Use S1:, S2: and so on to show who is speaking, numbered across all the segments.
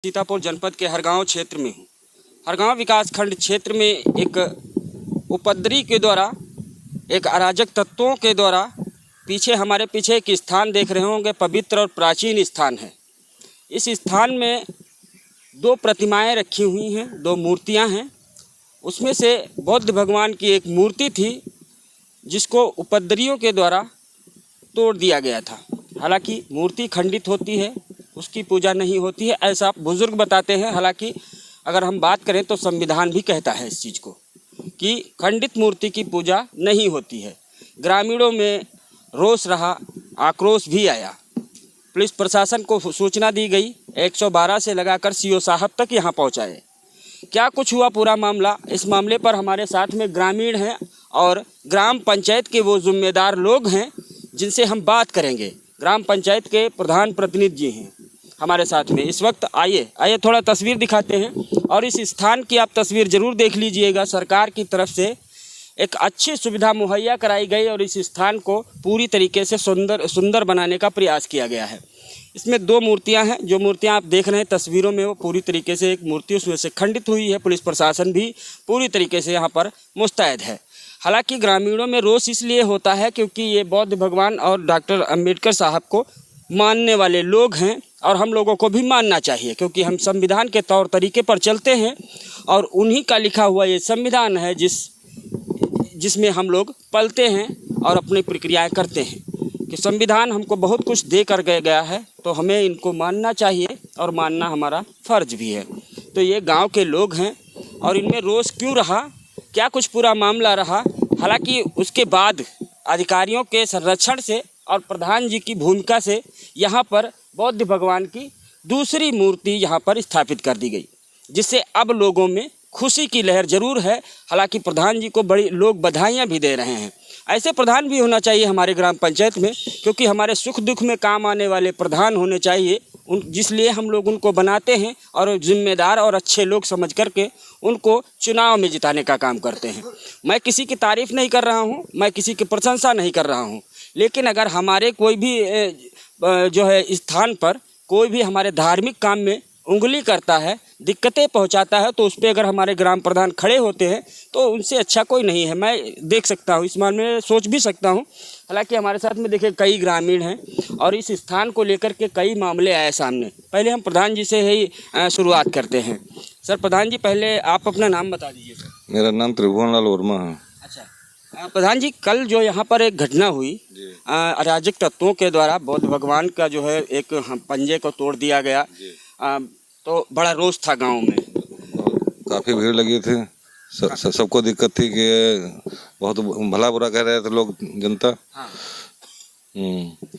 S1: सीतापुर जनपद के हरगांव क्षेत्र में हूँ। हरगांव विकासखंड क्षेत्र में एक उपद्रवी के द्वारा, एक अराजक तत्वों के द्वारा हमारे पीछे एक स्थान देख रहे होंगे, पवित्र और प्राचीन स्थान है। इस स्थान में दो प्रतिमाएं रखी हुई हैं, दो मूर्तियां हैं। उसमें से बौद्ध भगवान की एक मूर्ति थी जिसको उपद्रवियों के द्वारा तोड़ दिया गया था। हालांकि मूर्ति खंडित होती है, उसकी पूजा नहीं होती है, ऐसा बुजुर्ग बताते हैं। हालांकि अगर हम बात करें तो संविधान भी कहता है इस चीज़ को कि खंडित मूर्ति की पूजा नहीं होती है। ग्रामीणों में रोष रहा, आक्रोश भी आया। पुलिस प्रशासन को सूचना दी गई, 112 से लगाकर सीओ साहब तक यहाँ पहुँचाए। क्या कुछ हुआ पूरा मामला, इस मामले पर हमारे साथ में ग्रामीण हैं और ग्राम पंचायत के वो जिम्मेदार लोग हैं जिनसे हम बात करेंगे। ग्राम पंचायत के प्रधान प्रतिनिधि जी हैं हमारे साथ में इस वक्त। आइए थोड़ा तस्वीर दिखाते हैं और इस स्थान की आप तस्वीर ज़रूर देख लीजिएगा। सरकार की तरफ से एक अच्छी सुविधा मुहैया कराई गई और इस स्थान को पूरी तरीके से सुंदर बनाने का प्रयास किया गया है। इसमें दो मूर्तियां हैं, जो मूर्तियां आप देख रहे हैं तस्वीरों में, वो पूरी तरीके से एक मूर्ति उसमें से खंडित हुई है। पुलिस प्रशासन भी पूरी तरीके से यहाँ पर मुस्तैद है। हालांकि ग्रामीणों में रोष इसलिए होता है क्योंकि ये बौद्ध भगवान और डॉक्टर अंबेडकर साहब को मानने वाले लोग हैं और हम लोगों को भी मानना चाहिए, क्योंकि हम संविधान के तौर तरीके पर चलते हैं और उन्हीं का लिखा हुआ ये संविधान है जिसमें हम लोग पलते हैं और अपनी प्रक्रियाएं करते हैं। कि संविधान हमको बहुत कुछ दे कर गया है, तो हमें इनको मानना चाहिए और मानना हमारा फ़र्ज भी है। तो ये गांव के लोग हैं और इनमें रोष क्यों रहा, क्या कुछ पूरा मामला रहा। हालांकि उसके बाद अधिकारियों के संरक्षण से और प्रधान जी की भूमिका से यहाँ पर बौद्ध भगवान की दूसरी मूर्ति यहाँ पर स्थापित कर दी गई, जिससे अब लोगों में खुशी की लहर जरूर है। हालांकि प्रधान जी को बड़ी लोग बधाइयाँ भी दे रहे हैं। ऐसे प्रधान भी होना चाहिए हमारे ग्राम पंचायत में, क्योंकि हमारे सुख दुख में काम आने वाले प्रधान होने चाहिए। जिसलिए हम लोग उनको बनाते हैं और जिम्मेदार और अच्छे लोग समझ करके उनको चुनाव में जिताने का काम करते हैं। मैं किसी की तारीफ़ नहीं कर रहा हूँ, मैं किसी की प्रशंसा नहीं कर रहा हूँ, लेकिन अगर हमारे कोई भी जो है स्थान पर कोई भी हमारे धार्मिक काम में उंगली करता है, दिक्कतें पहुंचाता है, तो उस पर अगर हमारे ग्राम प्रधान खड़े होते हैं तो उनसे अच्छा कोई नहीं है। मैं देख सकता हूं, इस मामले में सोच भी सकता हूं। हालांकि हमारे साथ में देखिए कई ग्रामीण हैं और इस स्थान को लेकर के कई मामले आए सामने। पहले हम प्रधान जी से ही शुरुआत करते हैं। सर प्रधान जी, पहले आप अपना नाम बता दीजिए। सर
S2: मेरा नाम त्रिभुवन लाल वर्मा है।
S1: अच्छा प्रधान जी, कल जो यहाँ पर एक घटना हुई, अराजक तत्वों के द्वारा बौद्ध भगवान का जो है एक पंजे को तोड़ दिया गया, तो बड़ा रोष था गांव में।
S2: काफ़ी भीड़ लगी थी, सबको दिक्कत थी कि बहुत भला बुरा कह रहे थे लोग, जनता।
S1: हाँ।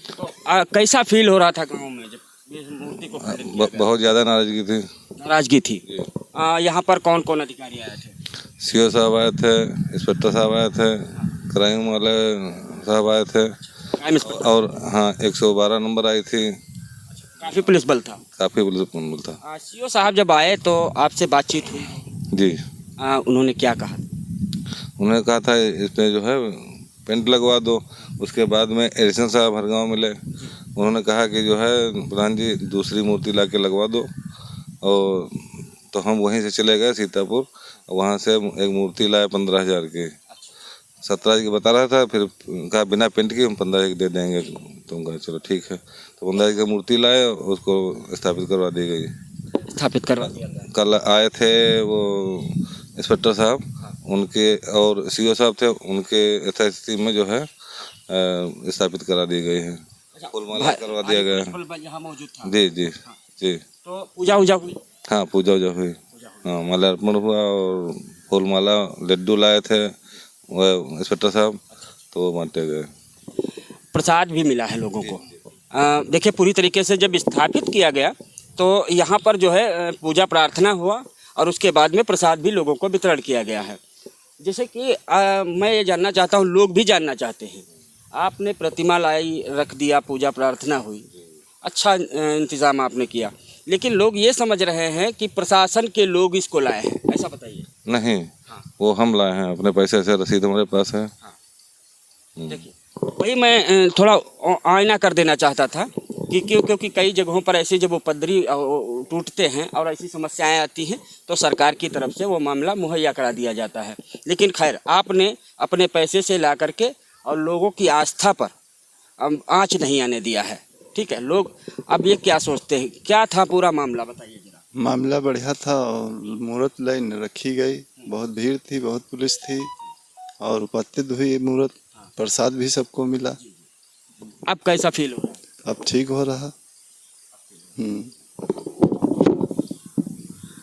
S1: तो कैसा फील हो रहा था गांव में जब इस मूर्ति को?
S2: बहुत ज़्यादा नाराजगी थी।
S1: यहाँ पर कौन कौन अधिकारी आए थे?
S2: सीओ साहब आए थे, इंस्पेक्टर साहब आए थे, क्राइम वाले साहब आए थे और हाँ 112 नंबर आई थी।
S1: काफ़ी पुलिस बल था? काफ़ी
S2: पुलिस बल था।
S1: सीओ साहब जब आए तो आपसे बातचीत हुई?
S2: जी।
S1: उन्होंने क्या कहा?
S2: उन्होंने कहा था इसमें जो है पेंट लगवा दो। उसके बाद में एडिशनल साहब हरगांव मिले, उन्होंने कहा कि जो है प्रधान जी दूसरी मूर्ति ला के लगवा दो। और तो हम वहीं से चले गए सीतापुर, वहाँ से एक मूर्ति लाए 15,000 की। 17 की बता रहा था, फिर कहा बिना पेंट की हम 15 की दे देंगे। तो उनका चलो ठीक है, तो 15 की मूर्ति लाए, उसको स्थापित करवा दी गई।
S1: स्थापित करवा दिया गया।
S2: कल आए थे वो इंस्पेक्टर साहब, उनके और सीओ साहब थे, उनके यथास्थिति में जो है स्थापित करा दी गई है। फूलमाला करवा दिया गया। जी जी जी।
S1: तो पूजा वूजा हुई? हाँ
S2: पूजा वूजा हुई। हाँ माला अर्पण हुआ और फूलमाला लड्डू लाए थे वह इंस्पेक्टर साहब, तो वो बांटे गए।
S1: प्रसाद भी मिला है लोगों को। देखिए पूरी तरीके से जब स्थापित किया गया तो यहाँ पर जो है पूजा प्रार्थना हुआ और उसके बाद में प्रसाद भी लोगों को वितरण किया गया है। जैसे कि मैं ये जानना चाहता हूँ, लोग भी जानना चाहते हैं, आपने प्रतिमा लाई, रख दिया, पूजा प्रार्थना हुई, अच्छा इंतज़ाम आपने किया, लेकिन लोग ये समझ रहे हैं कि प्रशासन के लोग इसको लाए हैं, ऐसा बताइए।
S2: नहीं, वो हम लाए हैं अपने पैसे से, रसीद हमारे पास है।
S1: देखिए वही मैं थोड़ा आईना कर देना चाहता था कि क्योंकि कई जगहों पर ऐसे जब उपद्रवी टूटते हैं और ऐसी समस्याएं आती हैं तो सरकार की तरफ से वो मामला मुहैया करा दिया जाता है। लेकिन खैर आपने अपने पैसे से ला करके और लोगों की आस्था पर आँच नहीं आने दिया है। ठीक है, लोग अब ये क्या सोचते हैं, क्या था पूरा मामला बताइए जरा।
S3: मामला बढ़िया था और मूर्त लाइन रखी गई, बहुत भीड़ थी, बहुत पुलिस थी और उपस्थित हुई मूर्त, प्रसाद भी सबको मिला।
S1: अब कैसा फील हो रहा है?
S3: अब ठीक हो रहा।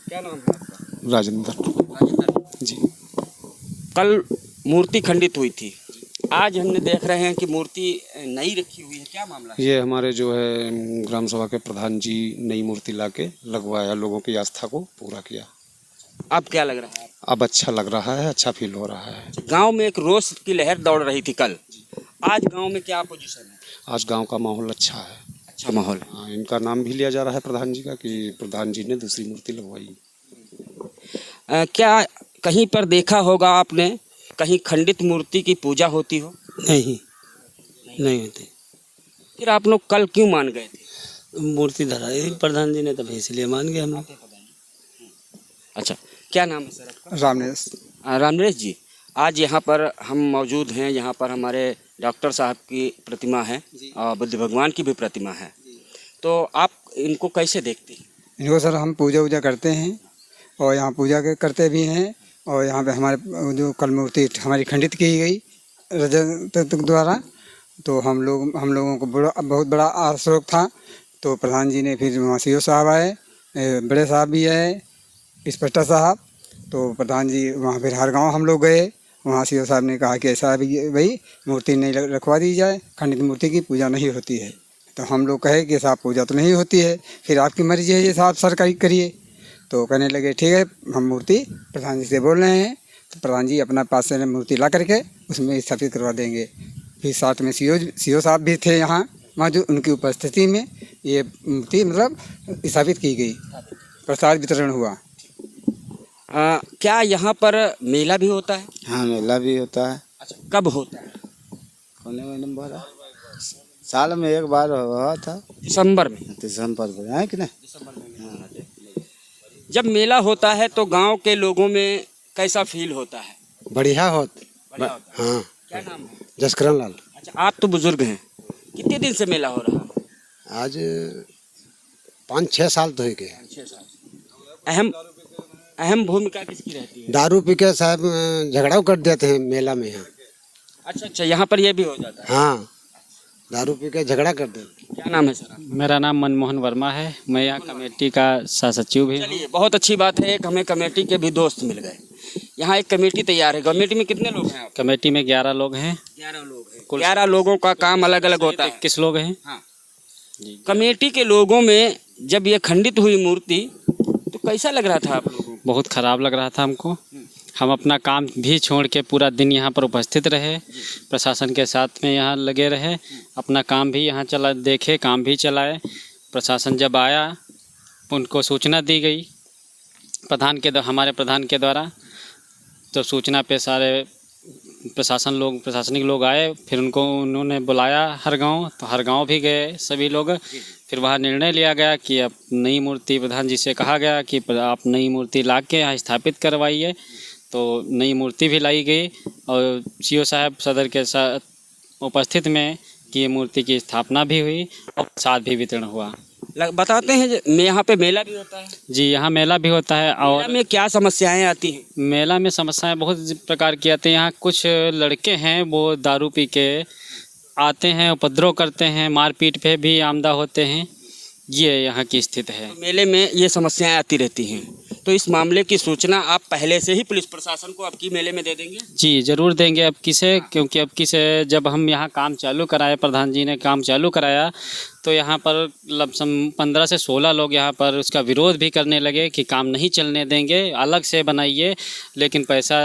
S1: क्या नाम है आपका?
S4: राजेंद्र
S1: राजेंद्र
S4: जी।
S1: कल मूर्ति खंडित हुई थी, आज हमने देख रहे हैं कि मूर्ति नई रखी हुई है, क्या मामला है?
S4: ये हमारे जो है ग्राम सभा के प्रधान जी नई मूर्ति लाके लगवाया, लोगों की आस्था को पूरा किया।
S1: अब क्या लग रहा है?
S4: अब अच्छा लग रहा है, अच्छा फील हो रहा है।
S1: गांव में एक रोष की लहर दौड़ रही थी कल, आज गांव में क्या पोजीशन है? आज
S4: गांव का माहौल अच्छा है।
S1: अच्छा माहौल।
S4: हाँ, इनका नाम भी लिया जा रहा है प्रधान जी का कि प्रधान जी ने दूसरी मूर्ति लगवाई।
S1: क्या कहीं पर देखा होगा आपने कहीं खंडित मूर्ति की पूजा होती हो?
S5: नहीं होती।
S1: फिर आप लोग कल क्यों मान गए थे?
S5: मूर्ति धरा प्रधान जी ने, तभी इसलिए मान गए हम लोग।
S1: अच्छा, क्या नाम है सर आपका?
S6: रामनेश।
S1: रामनेश जी, आज यहाँ पर हम मौजूद हैं, यहाँ पर हमारे डॉक्टर साहब की प्रतिमा है और बुद्ध भगवान की भी प्रतिमा है, तो आप इनको कैसे देखते हैं?
S6: इनको सर हम पूजा वूजा करते हैं और यहाँ पूजा करते भी हैं और यहाँ पे हमारे जो कल मूर्ति हमारी खंडित की गई रजत द्वारा, तो हम लोगों को बहुत बड़ा आशोक था। तो प्रधान जी ने फिर वहाँ सीओ साहब आए, बड़े साहब भी आए, इंस्पेक्टर साहब, तो प्रधान जी वहाँ फिर हर गांव हम लोग गए। वहाँ सीओ साहब ने कहा कि ऐसा भी भाई मूर्ति नहीं रखवा दी जाए, खंडित मूर्ति की पूजा नहीं होती है। तो हम लोग कहे कि साहब पूजा तो नहीं होती है, फिर आपकी मर्जी है ये साहब सरकारी करिए। तो कहने लगे ठीक है, हम मूर्ति प्रधान जी से बोल रहे हैं, तो प्रधान जी अपना पास से मूर्ति ला करके उसमें स्थापित करवा देंगे। फिर साथ में सीओ साहब भी थे यहाँ मौजूद, उनकी उपस्थिति में ये मूर्ति मतलब स्थापित की गई, प्रसाद वितरण हुआ।
S1: क्या यहाँ पर मेला भी होता है?
S5: हाँ, मेला भी होता है।
S1: अच्छा, कब होता है?
S5: होने वाले नंबर साल में एक बार हुआ था,
S1: दिसंबर में।
S5: दिसंबर में है कि नहीं?
S1: जब मेला होता है तो गांव के लोगों में कैसा फील होता है?
S5: बढ़िया होता। हाँ।
S1: क्या नाम है?
S5: जसकरण लाल।
S1: अच्छा, आप तो बुजुर्ग हैं, कितने दिन से मेला हो रहा है?
S5: आज 5-6 साल तो हो गए।
S1: 6 साल। अहम भूमिका किसकी रहती है?
S5: दारू पी के साहब झगड़ा कर देते हैं मेला में यहाँ।
S1: अच्छा, यहाँ पर ये भी हो जाता है?
S5: हाँ, दारू पी के झगड़ा कर देते।
S1: क्या नाम है सर?
S7: मेरा नाम मनमोहन वर्मा है, मैं यहाँ कमेटी का सह सचिव भी हूँ।
S1: चलिए, बहुत अच्छी बात है, एक हमें कमेटी के भी दोस्त मिल गए। यहाँ एक कमेटी तैयार है, कमेटी में कितने लोग हैं आप?
S7: कमेटी में 11 लोग हैं।
S1: 11 लोग हैं। 11 लोगों का काम अलग अलग होता है।
S7: 21 लोग हैं।
S1: हाँ, कमेटी के लोगों में जब ये खंडित हुई मूर्ति तो कैसा लग रहा था आप लोगों को?
S7: बहुत खराब लग रहा था हमको। हम अपना काम भी छोड़ के पूरा दिन यहाँ पर उपस्थित रहे, प्रशासन के साथ में यहाँ लगे रहे, अपना काम भी यहाँ देखे, काम भी चलाए। प्रशासन जब आया उनको सूचना दी गई हमारे प्रधान के द्वारा, तो सूचना पे सारे प्रशासनिक लोग आए, फिर उन्होंने बुलाया हर गांव, तो हर गांव भी गए सभी लोग। फिर वहाँ निर्णय लिया गया कि अब नई मूर्ति, प्रधान जी से कहा गया कि आप नई मूर्ति ला के यहाँ स्थापित करवाइए। तो नई मूर्ति भी लाई गई और सीओ साहब सदर के साथ उपस्थित में कि ये मूर्ति की स्थापना भी हुई और प्रसाद भी वितरण हुआ।
S1: बताते हैं यहाँ पे मेला भी होता है?
S7: जी, यहाँ मेला भी होता है। और
S1: मेला में क्या समस्याएं आती हैं?
S7: मेला में समस्याएं बहुत प्रकार की आती हैं। यहाँ कुछ लड़के हैं वो दारू पी के आते हैं, उपद्रव करते हैं, मारपीट पे भी आमदा होते हैं, ये यहाँ की स्थिति है।
S1: तो मेले में ये समस्याएं आती रहती हैं, तो इस मामले की सूचना आप पहले से ही पुलिस प्रशासन को आपकी मेले में दे देंगे?
S7: जी, ज़रूर देंगे अब किसे, क्योंकि अब किसे जब हम यहाँ काम चालू कराए, प्रधान जी ने काम चालू कराया, तो यहाँ पर लमसम 15 से 16 लोग यहाँ पर उसका विरोध भी करने लगे कि काम नहीं चलने देंगे, अलग से बनाइए। लेकिन पैसा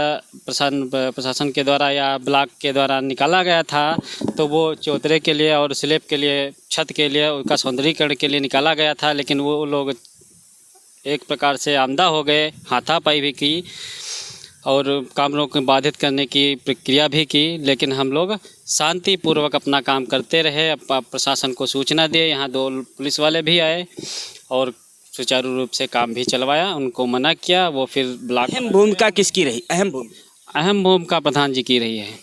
S7: प्रशासन के द्वारा या ब्लॉक के द्वारा निकाला गया था, तो वो चौतरे के लिए और स्लैब के लिए, छत के लिए, उसका सौंदर्यीकरण के लिए निकाला गया था। लेकिन वो लोग एक प्रकार से आमदा हो गए, हाथापाई भी की और कामों को बाधित करने की प्रक्रिया भी की, लेकिन हम लोग शांतिपूर्वक अपना काम करते रहे। प्रशासन को सूचना दिए, यहाँ 2 पुलिस वाले भी आए और सुचारू रूप से काम भी चलवाया। उनको मना किया, वो फिर ब्लॉक।
S1: अहम भूमिका किसकी रही?
S7: अहम भूमिका प्रधान जी की रही है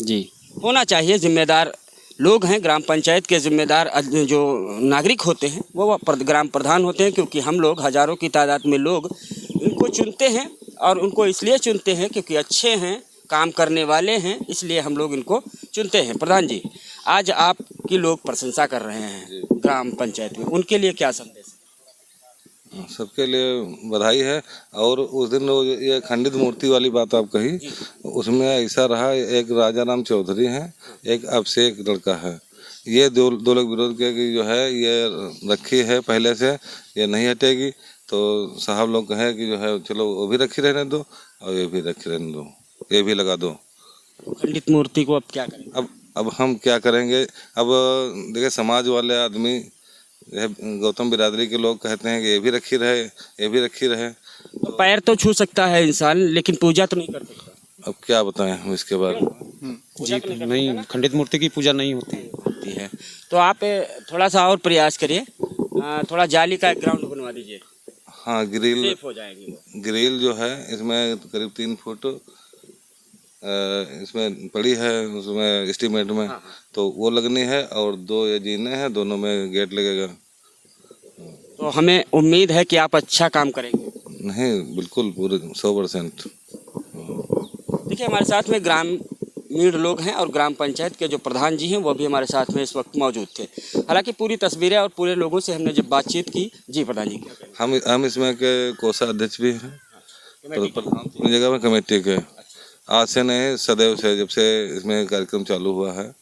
S7: जी।
S1: होना चाहिए, जिम्मेदार लोग हैं, ग्राम पंचायत के जिम्मेदार जो नागरिक होते हैं वो ग्राम प्रधान होते हैं, क्योंकि हम लोग हज़ारों की तादाद में लोग इनको चुनते हैं और उनको इसलिए चुनते हैं क्योंकि अच्छे हैं, काम करने वाले हैं, इसलिए हम लोग इनको चुनते हैं। प्रधान जी, आज आपकी लोग प्रशंसा कर रहे हैं ग्राम पंचायत में, उनके लिए क्या संदेश?
S2: सबके लिए बधाई है। और उस दिन वो ये खंडित मूर्ति वाली बात आप कही, उसमें ऐसा रहा, एक राजा राम चौधरी हैं, एक अभिषेक लड़का है, ये दो लोग विरोध किया कि जो है ये रखी है पहले से, ये नहीं हटेगी। तो साहब लोग कहे कि जो है चलो वो भी रखी रहने दो और ये भी रखी रहने दो, ये भी लगा दो।
S1: खंडित मूर्ति को अब क्या करेंगे?
S2: अब हम क्या करेंगे? अब देखिए, समाज वाले आदमी, गौतम बिरादरी के लोग कहते हैं कि ये भी रखी रहे, ये भी रखी रहे।
S1: तो पैर तो छू सकता है इंसान, लेकिन पूजा तो नहीं कर सकता।
S2: अब क्या बताएं हम इसके बारे में?
S4: जी नहीं, खंडित मूर्ति की पूजा नहीं होती
S1: है। तो आप थोड़ा सा और प्रयास करिए, थोड़ा जाली का एक ग्राउंड बनवा दीजिए।
S2: हाँ, ग्रिल,
S1: सेफ हो जाएंगे वो।
S2: ग्रिल जो है इसमें करीब 3 फुट इसमें पड़ी है, उसमें एस्टीमेट में। तो वो लगनी है और 2 ये जीने हैं, दोनों में गेट लगेगा।
S1: तो हमें उम्मीद है कि आप अच्छा काम करेंगे।
S2: नहीं, बिल्कुल पूरे 100%।
S1: देखिए, हमारे साथ में ग्रामीण लोग हैं और ग्राम पंचायत के जो प्रधान जी हैं वो भी हमारे साथ में इस वक्त मौजूद थे। हालांकि पूरी तस्वीरें और पूरे लोगों से हमने जब बातचीत की, जी प्रधान जी,
S2: हम इसमें के कोषाध्यक्ष भी हैं, प्रधान जगह में कमेटी के। आज से नहीं, सदैव से, जब से इसमें कार्यक्रम चालू हुआ है।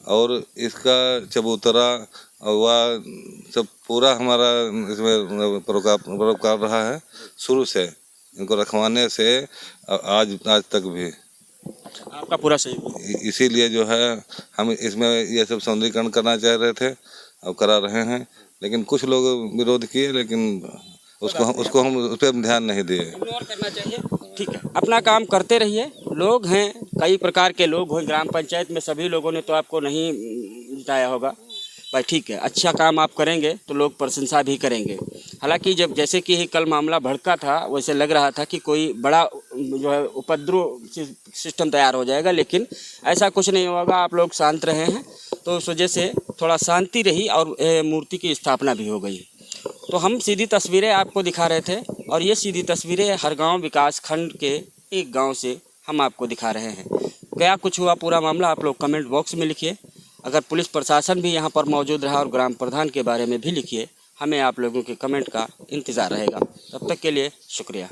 S2: और इसका चबूतरा हुआ सब पूरा हमारा इसमें परोपकार रहा है शुरू से, इनको रखवाने से आज तक भी।
S1: आपका पूरा सही।
S2: इसीलिए जो है हम इसमें ये सब सौंदर्यीकरण करना चाह रहे थे और करा रहे हैं, लेकिन कुछ लोग विरोध किए, लेकिन उसको हम उस पर ध्यान नहीं दिए।
S1: इग्नोर करना चाहिए। ठीक है, अपना काम करते रहिए। लोग हैं, कई प्रकार के लोग हैं ग्राम पंचायत में, सभी लोगों ने तो आपको नहीं जिताया होगा भाई। ठीक है, अच्छा काम आप करेंगे तो लोग प्रशंसा भी करेंगे। हालांकि जब जैसे कि कल मामला भड़का था, वैसे लग रहा था कि कोई बड़ा जो है उपद्रव सिस्टम तैयार हो जाएगा, लेकिन ऐसा कुछ नहीं होगा। आप लोग शांत रहे हैं तो उस वजह से थोड़ा शांति रही और मूर्ति की स्थापना भी हो गई। तो हम सीधी तस्वीरें आपको दिखा रहे थे और ये सीधी तस्वीरें हरगांव विकास खंड के एक गांव से हम आपको दिखा रहे हैं। क्या कुछ हुआ पूरा मामला आप लोग कमेंट बॉक्स में लिखिए। अगर पुलिस प्रशासन भी यहाँ पर मौजूद रहा और ग्राम प्रधान के बारे में भी लिखिए। हमें आप लोगों के कमेंट का इंतज़ार रहेगा। तब तक के लिए शुक्रिया।